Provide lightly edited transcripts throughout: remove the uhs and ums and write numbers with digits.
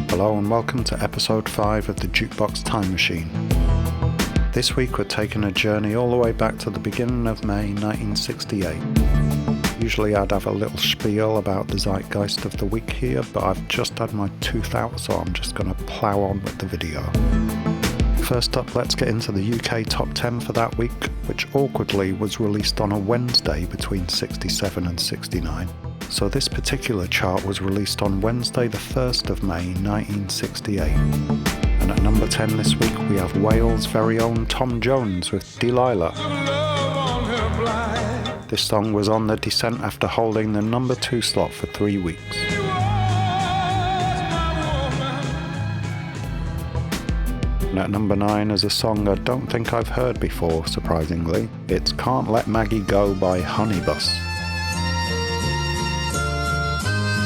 Hello and welcome to episode 5 of the Jukebox Time Machine. This week we're taking a journey all the way back to the beginning of May 1968. Usually I'd have a little spiel about the zeitgeist of the week here, but I've just had my tooth out, so I'm just going to plough on with the video. First up, let's get into the UK Top 10 for that week, which awkwardly was released on a Wednesday between 67 and 69. So this particular chart was released on Wednesday the 1st of May 1968. And at number 10 this week we have Wales' very own Tom Jones with Delilah. This song was on the descent after holding the number 2 slot for 3 weeks. And at number 9 is a song I don't think I've heard before, surprisingly. It's Can't Let Maggie Go by Honeybus.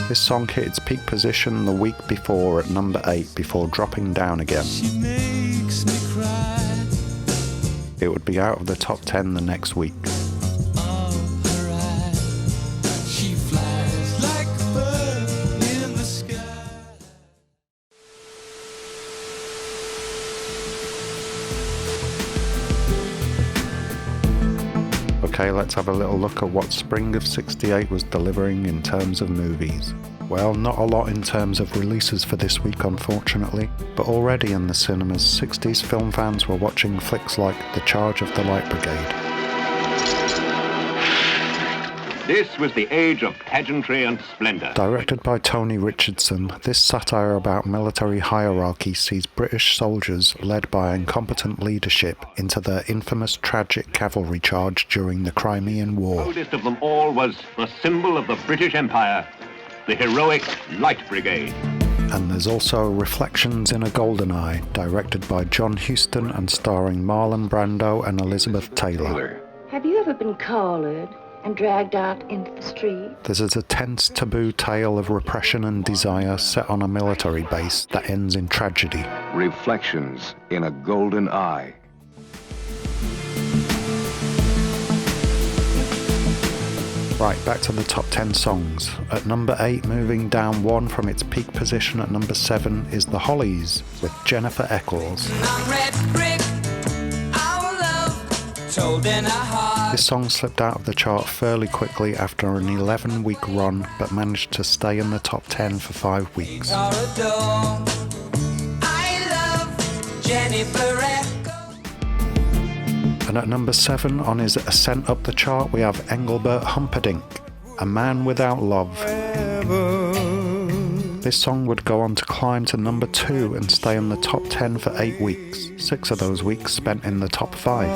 This song hit its peak position the week before at number 8 before dropping down again. It would be out of the top 10 the next week. Okay, let's have a little look at what spring of 68 was delivering in terms of movies. Well, not a lot in terms of releases for this week, unfortunately, but already in the cinemas, 60s film fans were watching flicks like The Charge of the Light Brigade. This was the age of pageantry and splendour. Directed by Tony Richardson, this satire about military hierarchy sees British soldiers led by incompetent leadership into their infamous tragic cavalry charge during the Crimean War. The oldest of them all was the symbol of the British Empire, the heroic Light Brigade. And there's also Reflections in a Golden Eye, directed by John Huston and starring Marlon Brando and Elizabeth Taylor. Have you ever been collared and dragged out into the street? This is a tense, taboo tale of repression and desire set on a military base that ends in tragedy. Reflections in a Golden Eye. Right, back to the top 10 songs. At number 8, moving down 1 from its peak position at number 7, is the Hollies with Jennifer Eccles. This song slipped out of the chart fairly quickly after an 11-week run, but managed to stay in the top 10 for 5 weeks. And at number 7 on his ascent up the chart we have Engelbert Humperdinck, A Man Without Love. This song would go on to climb to number 2 and stay in the top 10 for 8 weeks, 6 of those weeks spent in the top 5.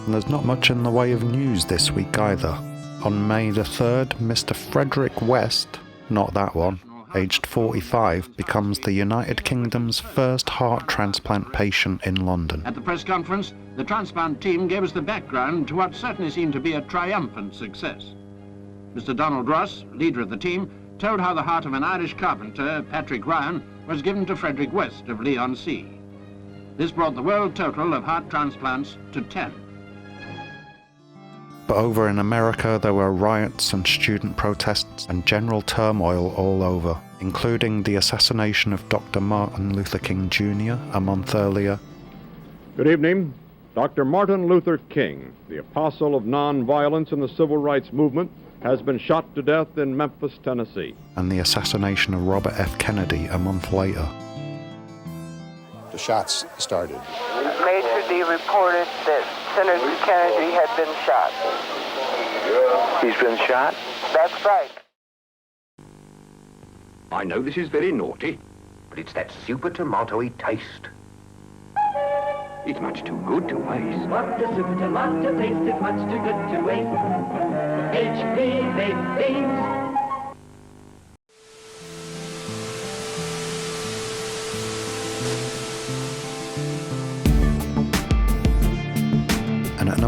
And there's not much in the way of news this week either. On May the 3rd, Mr. Frederick West, not that one, aged 45, becomes the United Kingdom's first heart transplant patient in London. At the press conference, the transplant team gave us the background to what certainly seemed to be a triumphant success. Mr. Donald Ross, leader of the team, told how the heart of an Irish carpenter, Patrick Ryan, was given to Frederick West of Leigh-on-Sea. This brought the world total of heart transplants to 10. But over in America there were riots and student protests and general turmoil all over, including the assassination of Dr. Martin Luther King Jr. a month earlier. Good evening. Dr. Martin Luther King, the apostle of nonviolence in the civil rights movement, has been shot to death in Memphis, Tennessee. And the assassination of Robert F. Kennedy a month later. The shots started. Major D reported that Senator Kennedy had been shot. He's been shot? That's right. I know this is very naughty, but it's that super tomatoey taste. It's much too good to waste. What a super tomato taste is much too good to waste. H.P. beans.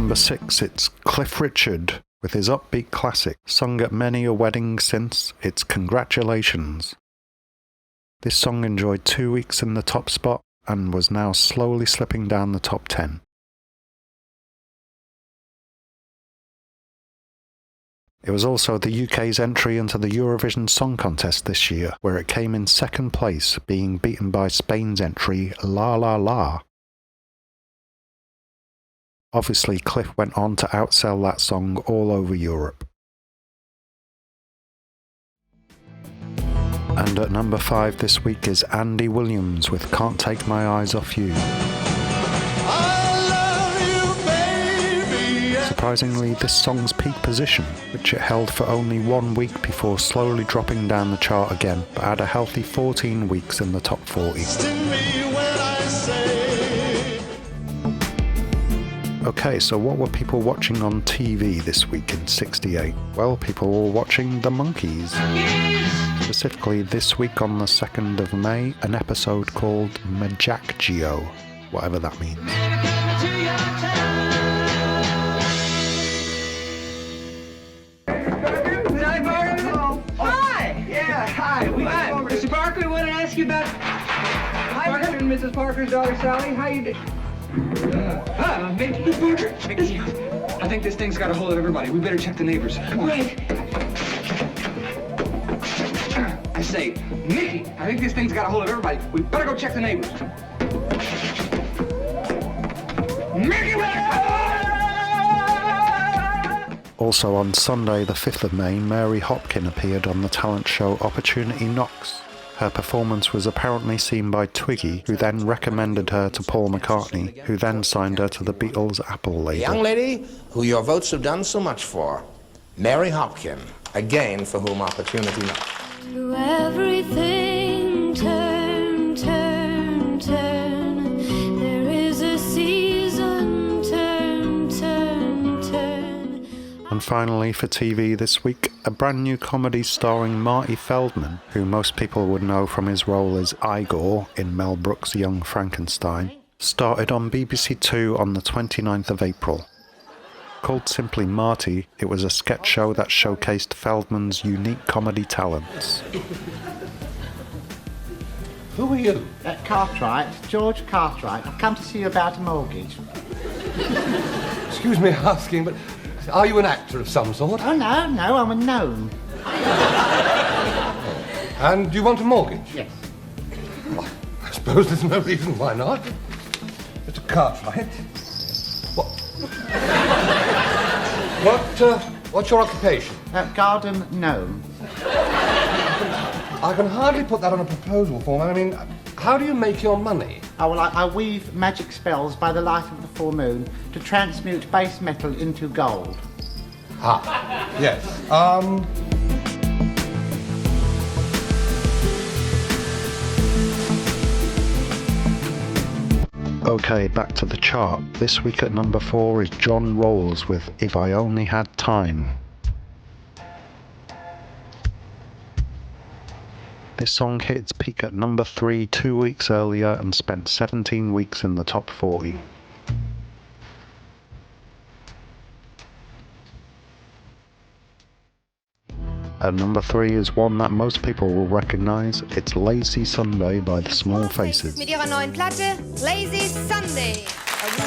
number 6, it's Cliff Richard with his upbeat classic, sung at many a wedding since, it's Congratulations. This song enjoyed 2 weeks in the top spot and was now slowly slipping down the top 10. It was also the UK's entry into the Eurovision Song Contest this year, where it came in second place, being beaten by Spain's entry La La La. Obviously, Cliff went on to outsell that song all over Europe. And at number 5 this week is Andy Williams with Can't Take My Eyes Off You. Surprisingly, this song's peak position, which it held for only 1 week before slowly dropping down the chart again, but had a healthy 14 weeks in the top 40. Okay, so what were people watching on TV this week in '68? Well, people were watching The Monkees. Specifically this week on the 2nd of May, an episode called Majackgio, whatever that means. Mr. Parker, I want to ask you about Parker and Mrs. Parker's daughter, Sally. How you doing? Mickey Parker. Mickey, I think this thing's got a hold of everybody. We better check the neighbors. Come on. Right. I say, Mickey, I think this thing's got a hold of everybody. We better go check the neighbors. Mickey, Also on Sunday, the 5th of May, Mary Hopkin appeared on the talent show Opportunity Knocks. Her performance was apparently seen by Twiggy, who then recommended her to Paul McCartney, who then signed her to the Beatles' Apple label. The young lady who your votes have done so much for, Mary Hopkin, again for whom Opportunity Knocks. Through everything, turn, turn, turn. There is a season, turn, turn, turn. And finally, for TV this week, a brand new comedy starring Marty Feldman, who most people would know from his role as Igor in Mel Brooks' Young Frankenstein, started on BBC Two on the 29th of April. Called simply Marty, it was a sketch show that showcased Feldman's unique comedy talents. Who are you? Cartwright, George Cartwright. I've come to see you about a mortgage. Excuse me asking, but are you an actor of some sort? Oh, no, I'm a gnome. And do you want a mortgage? Yes. Well, I suppose there's no reason why not. Mr. Cartwright. What's your occupation? Garden gnome. I can hardly put that on a proposal form. I mean, how do you make your money? Oh, well, I weave magic spells by the light of the full moon to transmute base metal into gold. Ah, yes. Okay, back to the chart. This week at number 4 is John Rolls with If I Only Had Time. This song hit its peak at number 3 2 weeks earlier and spent 17 weeks in the top 40. At number 3 is one that most people will recognise. It's Lazy Sunday by the Small Faces. Mit ihrer neuen Platte Lazy Sunday.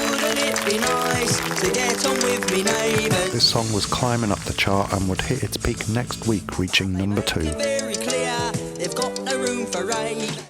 Wouldn't it be nice to get on with me neighbours? This song was climbing up the chart and would hit its peak next week, reaching number 2. Very clear, they've got no room for rave.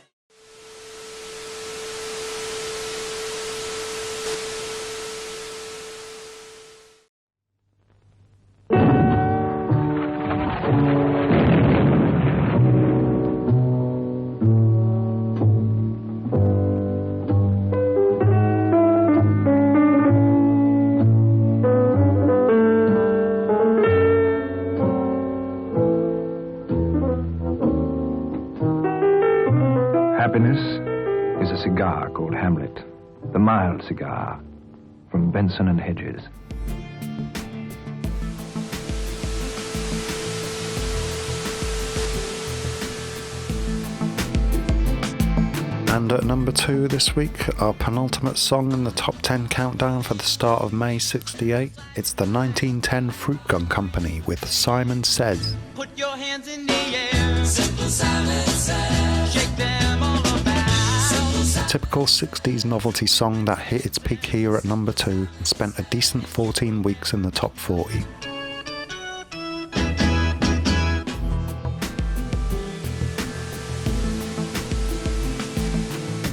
Happiness is a cigar called Hamlet, the mild cigar from Benson and Hedges. And at number 2 this week, our penultimate song in the top 10 countdown for the start of May '68, it's the 1910 Fruit Gun Company with Simon Says. Put your hands in the air. Simple Simon Says. Shake them all about. A typical 60s novelty song that hit its peak here at number 2 and spent a decent 14 weeks in the top 40.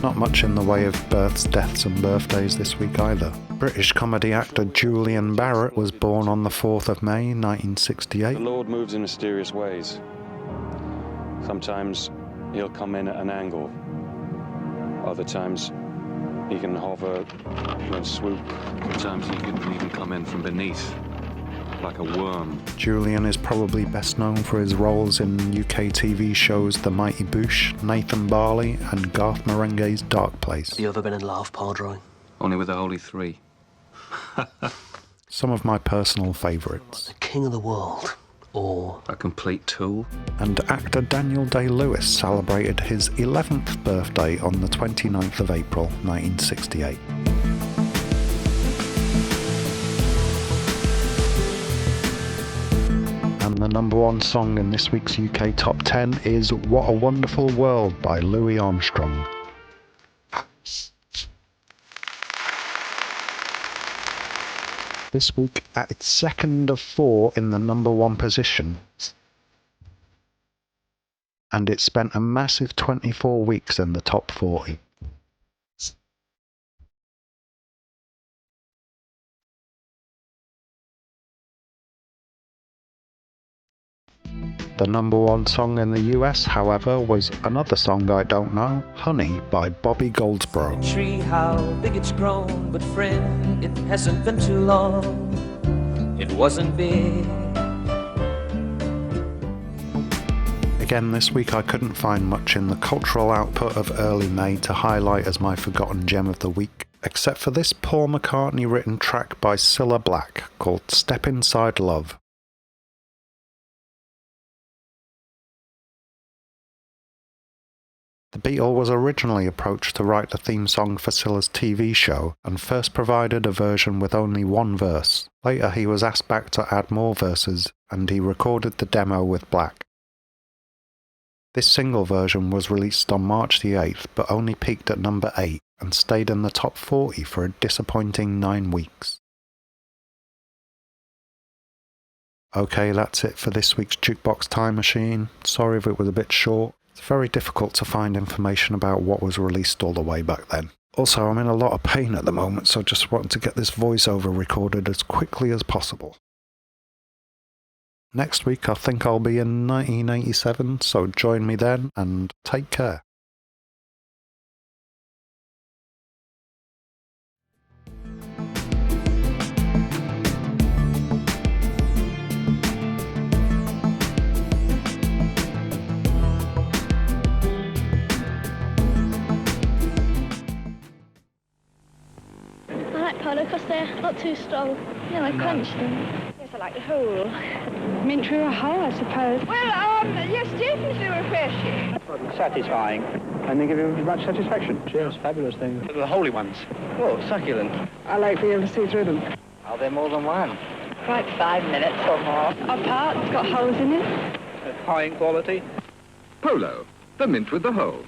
Not much in the way of births, deaths and birthdays this week either. British comedy actor Julian Barratt was born on the 4th of May 1968. The Lord moves in mysterious ways. Sometimes he'll come in at an angle. Other times he can hover and swoop. Sometimes he can even come in from beneath, like a worm. Julian is probably best known for his roles in UK TV shows The Mighty Boosh, Nathan Barley and Garth Marenghi's Dark Place. Have you ever been in love, Padre? Only with the Holy Three. Some of my personal favourites. The King of the World, or a complete tool. And actor Daniel Day-Lewis celebrated his 11th birthday on the 29th of April 1968. And the number 1 song in this week's UK Top 10 is What a Wonderful World by Louis Armstrong. This week at its second of 4 in the number 1 position. And it spent a massive 24 weeks in the top 40. The number 1 song in the US, however, was another song I don't know, Honey by Bobby Goldsboro. Tree, how big it's grown, but friend, it hasn't been too long. It wasn't big. Again, this week I couldn't find much in the cultural output of early May to highlight as my forgotten gem of the week, except for this Paul McCartney written track by CILLA Black called Step Inside Love. The Beatle was originally approached to write the theme song for CILLA's TV show and first provided a version with only 1 verse. Later he was asked back to add more verses and he recorded the demo with Black. This single version was released on March the 8th but only peaked at number 8 and stayed in the top 40 for a disappointing 9 weeks. Okay, that's it for this week's Jukebox Time Machine. Sorry if it was a bit short. It's very difficult to find information about what was released all the way back then. Also, I'm in a lot of pain at the moment, so just wanted to get this voiceover recorded as quickly as possible. Next week I think I'll be in 1987, so join me then, and take care. Polo because they're not too strong. You know, crunch them. Yes, I like the whole. Mint through a hole, I suppose. Well, yes, definitely refreshing. Satisfying. And they give you much satisfaction. Cheers, fabulous things. The holy ones. Oh, succulent. I like being able to see through them. Are there more than one? Right, 5 minutes or more. Apart, it's got holes in it. High in quality. Polo, the mint with the hole.